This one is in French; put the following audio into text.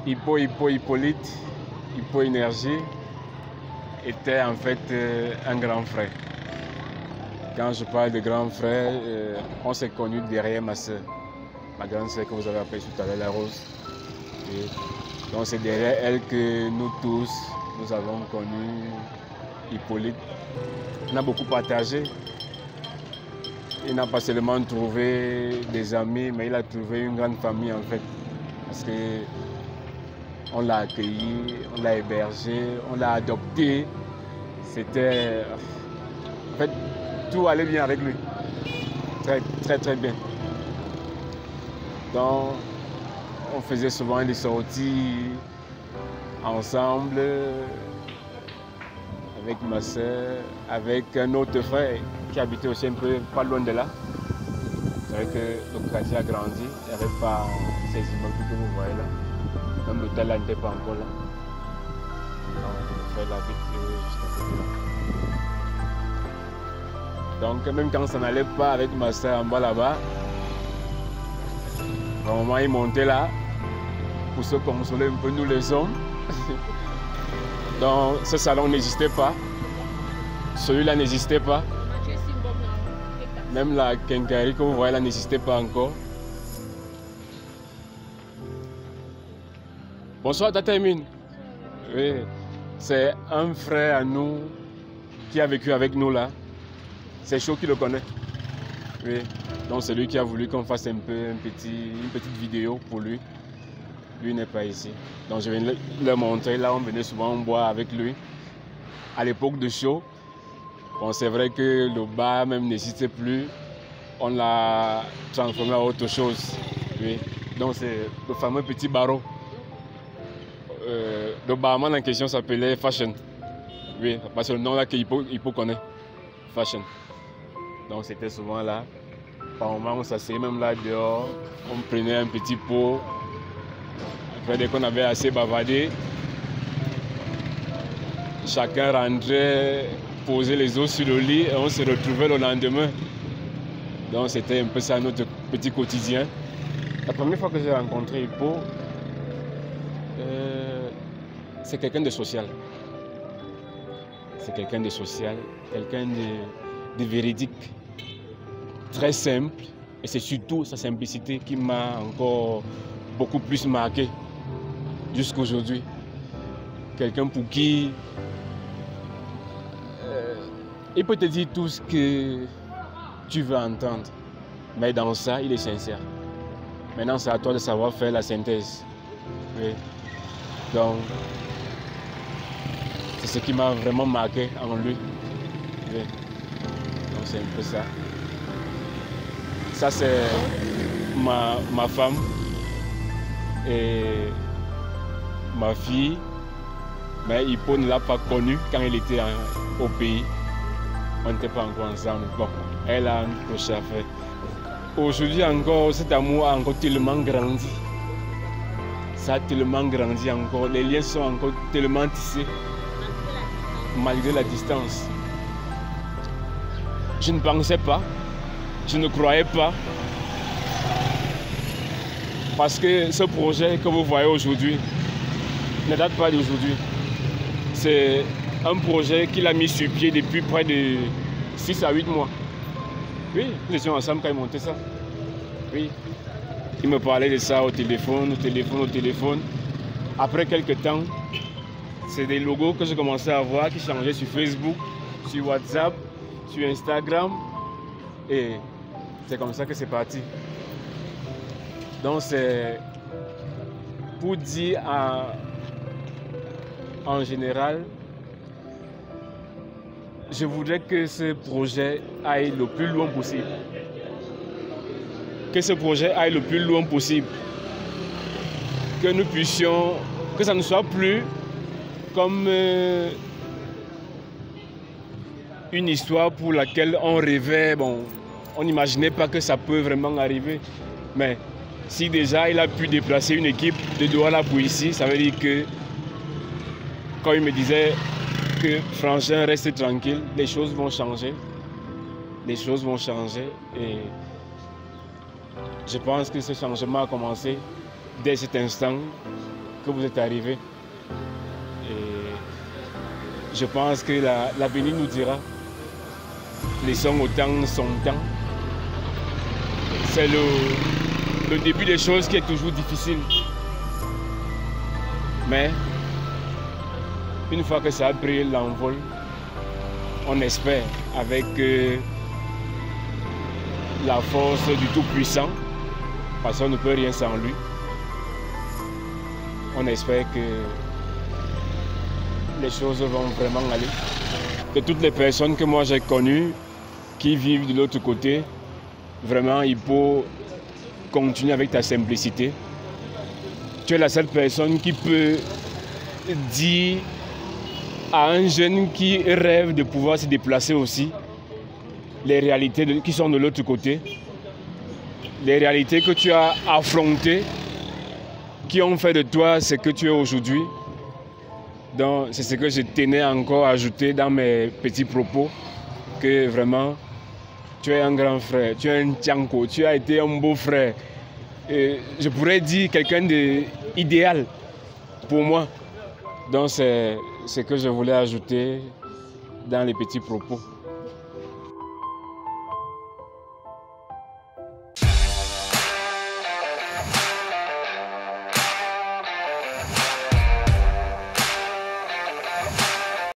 Hippolyte, Hippo Énergie était en fait un grand frère. Quand je parle de grand frère, on s'est connus derrière ma soeur, ma grande soeur que vous avez appelée tout à l'heure, la Rose. Et donc c'est derrière elle que nous tous, nous avons connu Hippolyte. On a beaucoup partagé. Il n'a pas seulement trouvé des amis, mais il a trouvé une grande famille en fait. Parce qu'on l'a accueilli, on l'a hébergé, on l'a adopté. C'était... En fait, tout allait bien avec lui. Très bien. Donc, on faisait souvent des sorties ensemble, avec ma soeur, avec un autre frère qui habitait aussi un peu pas loin de là. C'est vrai que le quartier a grandi, il n'y avait pas ces immeubles que vous voyez là. Même l'hôtel là n'était pas encore là. Donc, le frère habite juste à côté là. Donc, même quand ça n'allait pas avec ma soeur en bas là-bas, vraiment il montait là pour se consoler un peu nous les hommes. Donc, ce salon n'existait pas. Celui-là n'existait pas. Même la quincaillerie que vous voyez là n'existait pas encore. Bonsoir Tata Emine. Oui, c'est un frère à nous qui a vécu avec nous là. C'est chaud qui le connaît. Oui. Donc c'est lui qui a voulu qu'on fasse une petite vidéo pour lui. Lui n'est pas ici. Donc je viens le montrer. Là on venait souvent boire avec lui. À l'époque de show, bon, c'est vrai que le bar même n'existait plus. On l'a transformé en autre chose. Oui. Donc c'est le fameux petit barreau. Le barman en question s'appelait Fashion. Oui, parce que le nom là qu'Hippo connaît. Fashion. Donc c'était souvent là. Par moment on s'asseyait même là dehors. On prenait un petit pot. Après dès qu'on avait assez bavardé, chacun rentrait, posait les os sur le lit et on se retrouvait le lendemain. Donc c'était un peu ça notre petit quotidien. La première fois que j'ai rencontré Hippo, c'est quelqu'un de social. C'est quelqu'un de social, quelqu'un de véridique, très simple. Et c'est surtout sa simplicité qui m'a encore beaucoup plus marqué jusqu'à aujourd'hui. Quelqu'un pour qui il peut te dire tout ce que tu veux entendre, mais dans ça, il est sincère. Maintenant, c'est à toi de savoir faire la synthèse. Oui. Donc, c'est ce qui m'a vraiment marqué en lui. Oui. Donc, c'est un peu ça. Ça, c'est ma femme et ma fille. Mais Hippo ne l'a pas connue quand elle était au pays. On n'était pas encore ensemble. Bon, elle a un projet à faire. Aujourd'hui encore, cet amour a encore tellement grandi. Ça a tellement grandi encore. Les liens sont encore tellement tissés, malgré la distance. Je ne pensais pas, je ne croyais pas. Parce que ce projet que vous voyez aujourd'hui ne date pas d'aujourd'hui. C'est un projet qu'il a mis sur pied depuis près de 6 à 8 mois. Oui, nous étions ensemble quand il montait ça. Oui. Il me parlait de ça au téléphone. Après quelques temps, c'est des logos que j'ai commencé à voir qui changeaient sur Facebook, sur WhatsApp, sur Instagram. Et c'est comme ça que c'est parti. Donc c'est pour dire en général, je voudrais que ce projet aille le plus loin possible. Que ce projet aille le plus loin possible. Que nous puissions, que ça ne soit plus comme une histoire pour laquelle on rêvait. Bon, on n'imaginait pas que ça peut vraiment arriver. Mais si déjà il a pu déplacer une équipe de Douala pour ici, ça veut dire que quand il me disait que Frangin reste tranquille, les choses vont changer. Les choses vont changer et je pense que ce changement a commencé dès cet instant que vous êtes arrivé. Et je pense que l'avenir nous dira. Laissons au temps son temps. C'est le début des choses qui est toujours difficile. Mais une fois que ça a pris l'envol, on espère avec la force du Tout-Puissant, parce qu'on ne peut rien sans lui. On espère que les choses vont vraiment aller. De toutes les personnes que moi j'ai connues qui vivent de l'autre côté, vraiment il faut continuer avec ta simplicité. Tu es la seule personne qui peut dire à un jeune qui rêve de pouvoir se déplacer aussi, les réalités qui sont de l'autre côté, les réalités que tu as affrontées, qui ont fait de toi ce que tu es aujourd'hui. Donc c'est ce que je tenais encore à ajouter dans mes petits propos, que vraiment tu es un grand frère, tu es un Tchanko, tu as été un beau frère. Et je pourrais dire quelqu'un d'idéal pour moi. Donc c'est ce que je voulais ajouter dans les petits propos.